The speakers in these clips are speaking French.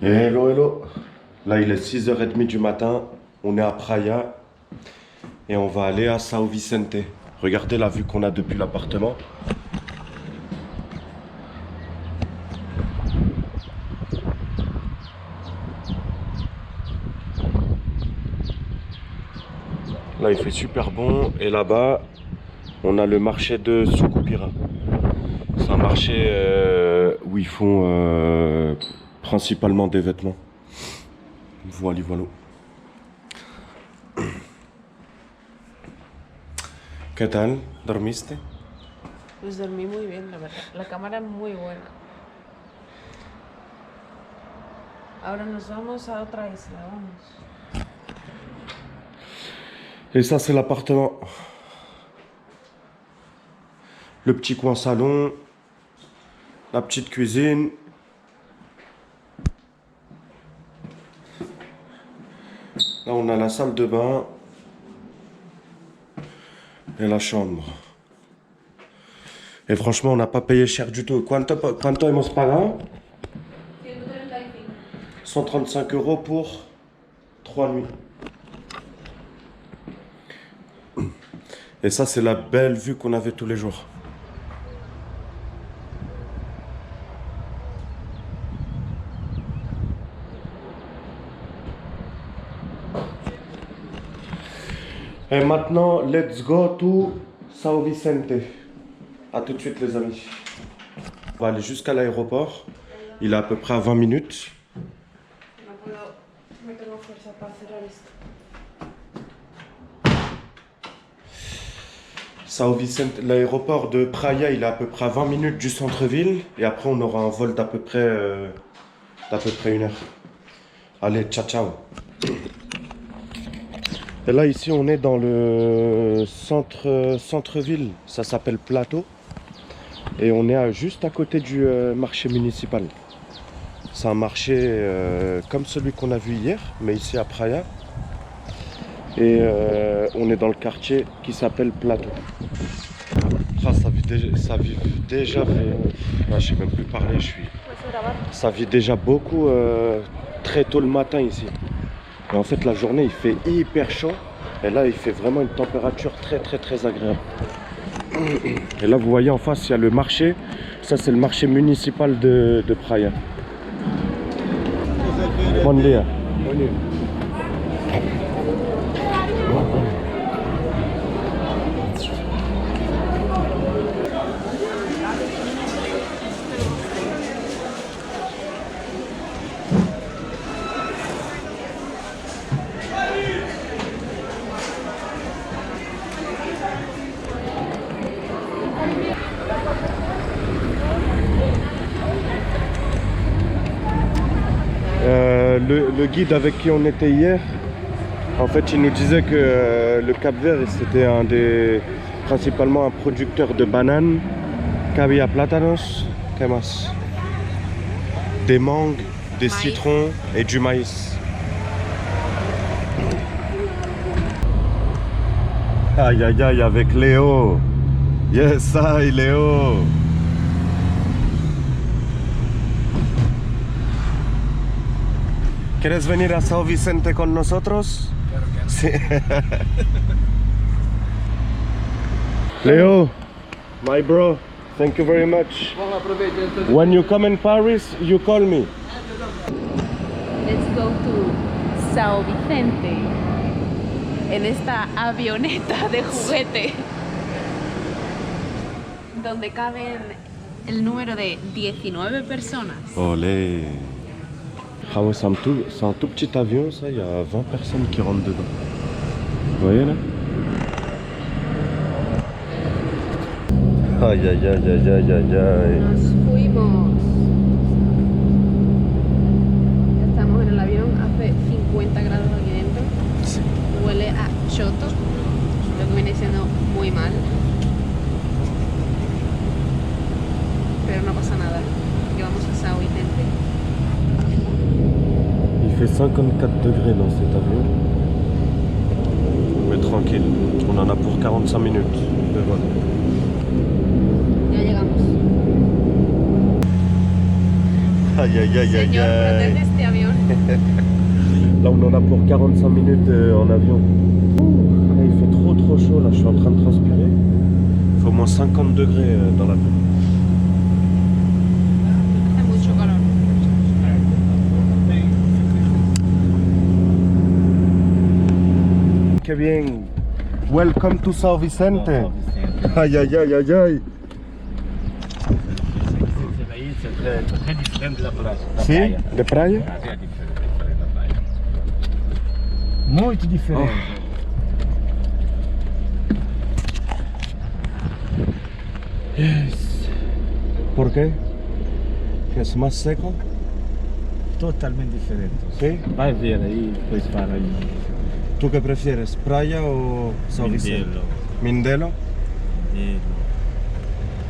Hello, hello. Là, il est 6h30 du matin. On est à Praia. Et on va aller à São Vicente. Regardez la vue qu'on a depuis l'appartement. Là, il fait super bon. Et là-bas, on a le marché de Sucupira. C'est un marché où ils font principalement des vêtements. Voilà, voilà. ¿Qué tal? ¿Dormiste? Pues dormí muy bien, la verdad. La cámara es muy buena. Ahora nos vamos a otra isla, vamos. Et ça, c'est l'appartement. Le petit coin salon. La petite cuisine. Là, on a la salle de bain. Et la chambre. Et franchement, on n'a pas payé cher du tout. Quanto hemos pagado? 135 € pour 3 nuits. Et ça, c'est la belle vue qu'on avait tous les jours. Et maintenant, let's go to São Vicente. A tout de suite, les amis. On va aller jusqu'à l'aéroport. Il est à peu près à 20 minutes. São Vicente, l'aéroport de Praia, il est à peu près à 20 minutes du centre-ville. Et après, on aura un vol d'à peu près 1 heure. Allez, ciao, ciao. Et là, ici, on est dans le centre-ville. Ça s'appelle Plateau. Et on est juste à côté du marché municipal. C'est un marché comme celui qu'on a vu hier, mais ici à Praia. Et on est dans le quartier qui s'appelle Plateau. Ah, ça vit déjà je sais même plus parler, ça vit déjà beaucoup très tôt le matin ici. Et en fait, la journée, il fait hyper chaud. Et là, il fait vraiment une température très agréable. Et là, vous voyez en face, il y a le marché. Ça, c'est le marché municipal de Praia. Bon dia. Le guide avec qui on était hier, en fait, il nous disait que le Cap-Vert, c'était principalement un producteur de bananes, qu'había plátanos, ¿qué más? Des mangues, des citrons et du maïs. Aïe aïe aïe avec Léo. Yes, aïe Léo. ¿Quieres venir a São Vicente con nosotros? Claro que no. Sí. Leo, my bro, thank you very much. When you come in Paris, you call me. Let's go to São Vicente. En esta avioneta de juguete. Donde caben el número de 19 personas. Olé. Ah ouais, c'est un tout petit avion, ça, il y a 20 personnes qui rentrent dedans. Vous voyez là? Aïe aïe aïe aïe aïe aïe aïe. Nos fuimos. Estamos en el avión, hace 50 grados aquí dentro. Sí. Huele a choto, lo que viene siendo muy mal. Pero no pasa nada, que vamos a São Vicente. Il fait 54 degrés dans cet avion. Mais tranquille, on en a pour 45 minutes de vol. Ya llegamos. Aïe aïe aïe aïe Señor, protege aïe. este avión. Là, on en a pour 45 minutes en avion. Là, il fait trop chaud. Là, je suis en train de transpirer. Il fait au moins 50 degrés dans l'avion. Hace mucho calor. Que bien. Welcome to São Vicente. Aïe, aïe, aïe, aïe, aïe. C'est très différent de la plage. Si, de praia? Très différent da praia. Muito diferente. Yes. ¿Por qué? Que es más seco? Totalmente diferente. Sí. Vai ver aí, depois fala aí. ¿Tú qué prefieres, praia o São Vicente? Mindelo. Mindelo.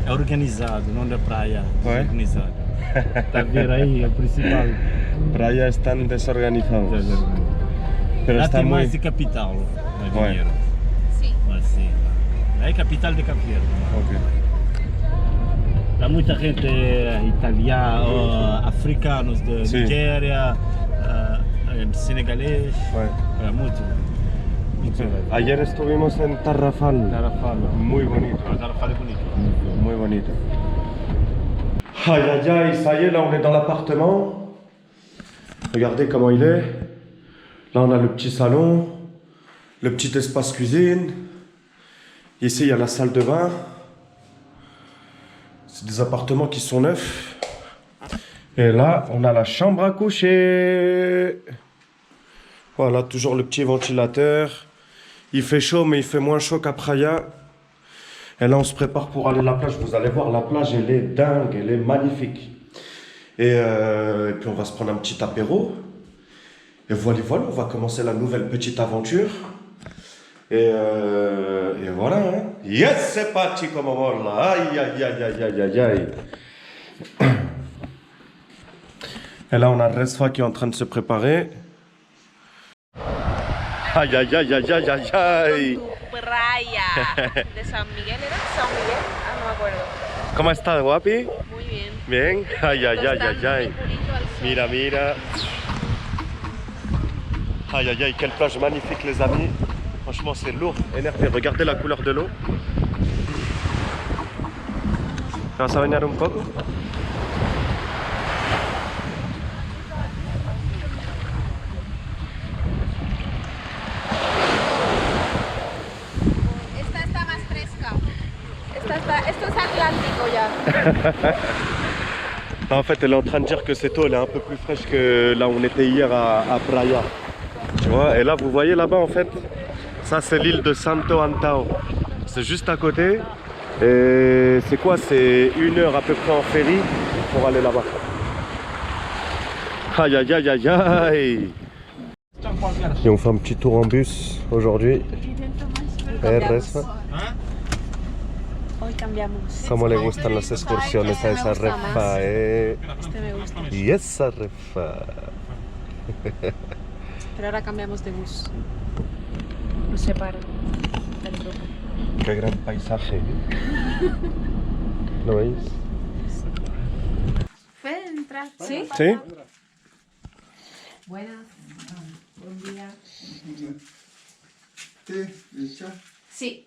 É organizado, não da praia. Ué? Organizado. Tá vendo aí, é o principal. Praia están desorganizados. Pero Lá está tem muy... mais de capital, não Ué. é dinheiro. Sí. Mas sim. Lá é capital de Cabo Verde. Ok. Lá muita gente italiana, africanos de Sim. Nigéria, senegalês. Ouais. É muito. Ayer estuvimos en Tarrafal. Tarrafal. Muy bonito. Tarrafal é bonito. Muy bonito. Aïe aïe aïe, ça y est, là on est dans l'appartement. Regardez comment il est. Là on a le petit salon, le petit espace cuisine. Ici il y a la salle de bain. C'est des appartements qui sont neufs. Et là on a la chambre à coucher. Voilà, toujours le petit ventilateur. Il fait chaud mais il fait moins chaud qu'à Praia. Et là, on se prépare pour aller à la plage. Vous allez voir, la plage, elle est dingue, elle est magnifique. Et puis, on va se prendre un petit apéro. Et voilà, on va commencer la nouvelle petite aventure. Et voilà. Hein. Yes, c'est parti comme on va là. Aïe, aïe, aïe, aïe, aïe, aïe, aïe. Et là, on a Resfa qui est en train de se préparer. Aïe, aïe, aïe, aïe, aïe, aïe, aïe. Playa de San Miguel, ¿era? San Miguel, no me acuerdo. ¿Cómo estás, guapi? Muy bien. Bien. Aïe, aïe, aïe, aïe, aïe. Mira, mira. Aïe, aïe, aïe, quelle plage magnifique, les amis. Franchement, c'est lourd, énervé. Regardez la couleur de l'eau. ¿Te vas a bañar un poco? Esta está más fresca. Esto es Atlántico ya. En fait, elle est en train de dire que cette eau, elle est un peu plus fraîche que là où on était hier à Praia. Tu vois, et là, vous voyez là-bas, en fait, ça, c'est l'île de Santo Antão. C'est juste à côté. Et c'est quoi? C'est 1 heure à peu près en ferry pour aller là-bas. Aïe, aïe, aïe, aïe, aïe. Et on fait un petit tour en bus aujourd'hui. Resfa. Hoy cambiamos. ¿Cómo le gustan las excursiones a esa Refa? Este me gusta. Y esa Refa. Pero ahora cambiamos de bus. Nos separan. Qué gran paisaje. ¿Lo veis? ¿Puede entrar? ¿Sí? ¿Sí? Buenas. Buen día. Sí.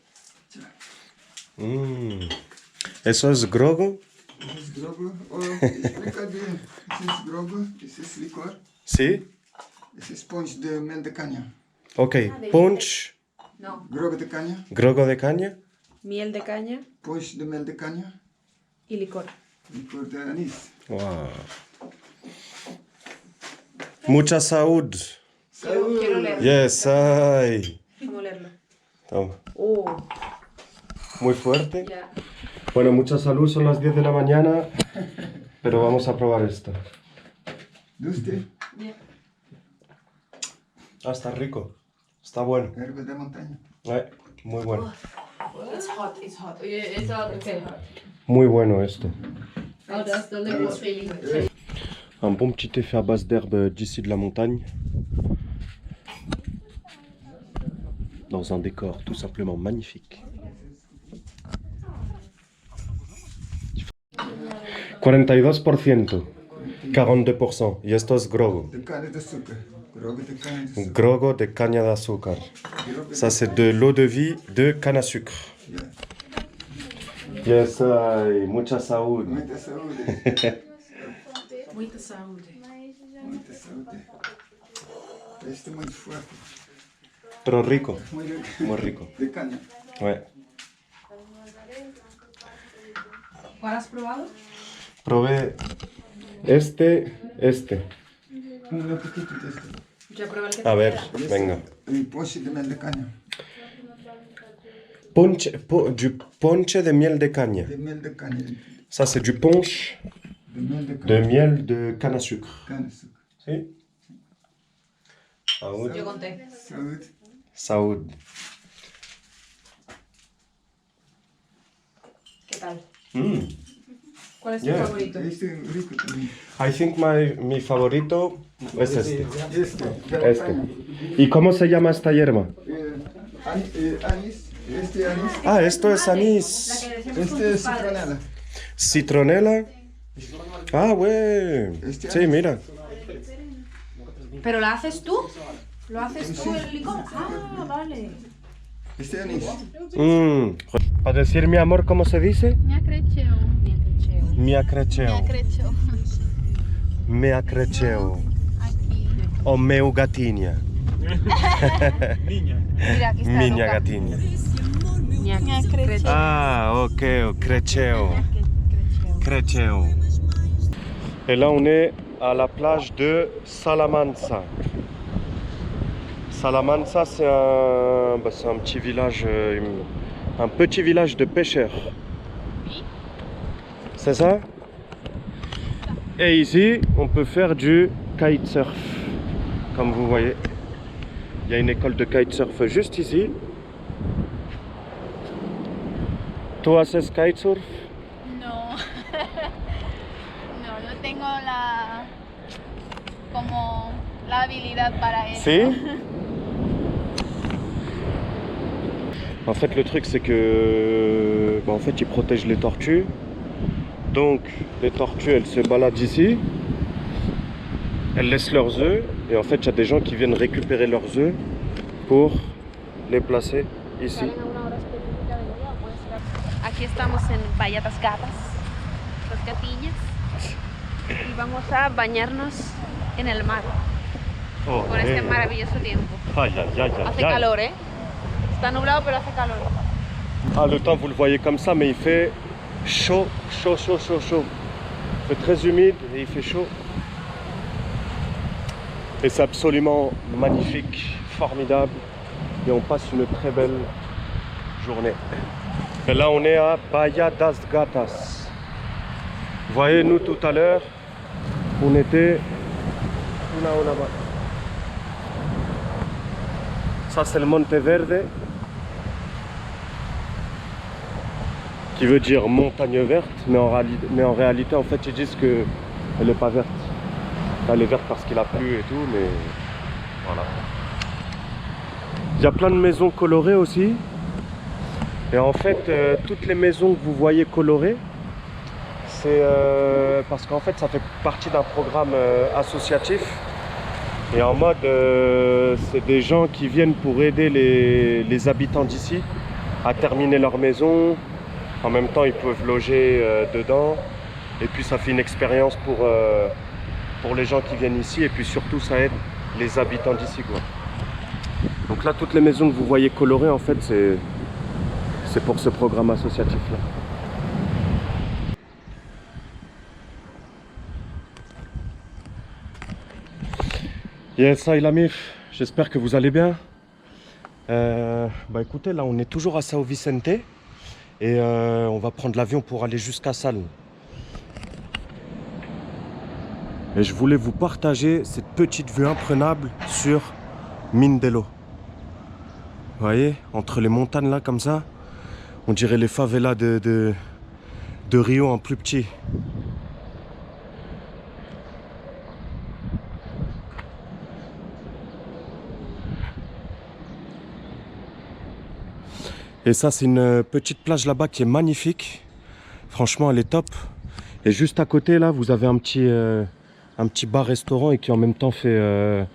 Eso es grogo? Esse é grogo, explica bem. Esse é grogo, esse é licor, Sí. esse é ponche de mel de caña. Ok. Punch, No. Grogo de caña, grogo de caña. Miel de caña ponche de mel de caña, y licor. licor de anís. Wow. Mucha salud. Quiero leerlo. Yes, ay. ¿Cómo leerlo? Toma. Oh, Muy fuerte. ya. Bueno, mucha salud, son las 10 de la mañana. Pero vamos a probar esto. Dulce, Ah, está rico. Está bueno. erva de montaña. Muy bueno. It's hot, it's hot. It's hot, okay. Muy bueno esto. Oh, that's the liquid feeling. Un bon petit effet à base d'herbe d'ici de la montagne. Dans un décor tout simplement magnifique. 42%. 42%. Y esto es grogo. de cana de azúcar. Grogo de cana de azúcar. Grogo de caña de azúcar. Ça, c'est de l'eau de vie de canne à sucre. Yeah. Yes, ay, mucha saúde. Muita saúde. Muita saúde. Muita saúde. Este é muito forte. Pero rico. Muy rico. Muy rico. De caña. Ouais. ¿Cuál has probado? Probé este. Un poquito de este. Yo probé el que A ver, te venga. Y ponche de mel de caña. Du ponche de miel de caña. De mel de caña. Ça, c'est du punch De mel de de caña. miel de canne à sucre. Cana de azúcar. Si? Saúde. Yo conté. Saúde. Saúde. ¿Qué tal? Mm. ¿Cuál es tu Yeah. favorito? Este é rico também. I think mi favorito es este. Este. De la Este. caña. ¿Y cómo se llama esta hierba? Anís. Este é anís. Ah, esto es La anís. que decíamos con Este é tus padres. citronela. Citronela. Ah, güey. Sí, mira. ¿Pero la haces tú? ¿Lo haces tú el licor? Ah, vale. Este é anís. Para decir mi amor, ¿cómo se dice? Mi acreceu. Mia creceo. Acreceu. Mea creceo. Aquí. O meu gatinha. Mira, aquí está Minha Luca. gatinha. Mi acreceu. Ah, ok, creceo. Creceo. Et là, on est à la plage de Salamanca. Salamanca, c'est un petit village, un petit village de pêcheurs. C'est ça? Et ici, on peut faire du kitesurf. Comme vous voyez, il y a une école de kitesurf juste ici. ¿Tú haces kitesurf? No. No, no tengo la habilidad para eso. Si. En fait, le truc, c'est que, en fait, ils protègent les tortues. Donc, les tortues, elles se baladent ici. Elles laissent leurs œufs. Et en fait, il y a des gens qui viennent récupérer leurs œufs pour les placer ici. Aquí estamos en Bahía das Gatas, las gatillas, y vamos a bañarnos en el mar Oh, con este maravilloso tiempo. Aïe, aïe, aïe, aïe, Hace aïe. calor, ¿eh? Está nublado, pero hace calor. Ah, le temps, vous le voyez comme ça, mais il fait chaud, chaud, chaud, chaud, chaud. Il fait très humide et il fait chaud. Et c'est absolument magnifique, formidable. Et on passe une très belle journée. Et là, on est à Bahía das Gatas. Vous voyez, nous, tout à l'heure, on était là-bas. Ça, c'est le Monte Verde, qui veut dire montagne verte, mais en réalité, en fait, ils disent qu'elle n'est pas verte. Elle est verte parce qu'il a plu et tout, mais voilà. Il y a plein de maisons colorées aussi. Et en fait, toutes les maisons que vous voyez colorées, c'est parce qu'en fait, ça fait partie d'un programme associatif. Et en mode, c'est des gens qui viennent pour aider les habitants d'ici à terminer leur maison. En même temps, ils peuvent loger dedans. Et puis, ça fait une expérience pour les gens qui viennent ici. Et puis surtout, ça aide les habitants d'ici, quoi. Donc là, toutes les maisons que vous voyez colorées, en fait, c'est pour ce programme associatif-là. Yes, hi l'amif, j'espère que vous allez bien. Écoutez, là on est toujours à São Vicente et on va prendre l'avion pour aller jusqu'à Salles. Et je voulais vous partager cette petite vue imprenable sur Mindelo. Vous voyez, entre les montagnes là comme ça, on dirait les favelas de Rio en plus petit. Et ça, c'est une petite plage là-bas qui est magnifique. Franchement, elle est top. Et juste à côté, là, vous avez un petit un petit bar-restaurant et qui en même temps fait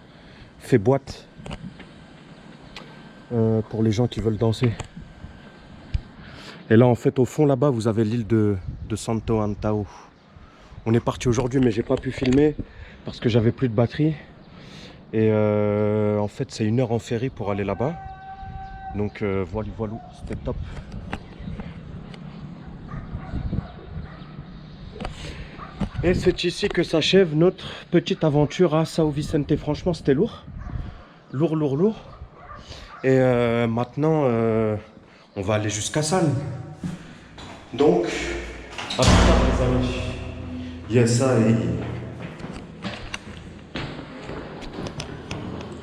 boîte pour les gens qui veulent danser. Et là en fait au fond là-bas vous avez l'île de Santo Antão. On est parti aujourd'hui mais j'ai pas pu filmer parce que j'avais plus de batterie. Et en fait c'est 1 heure en ferry pour aller là-bas. Donc voilà, c'était top. Et c'est ici que s'achève notre petite aventure à São Vicente. Franchement c'était lourd. Lourd. Et maintenant on va aller jusqu'à Salles. Donc à plus tard les amis. Yes, I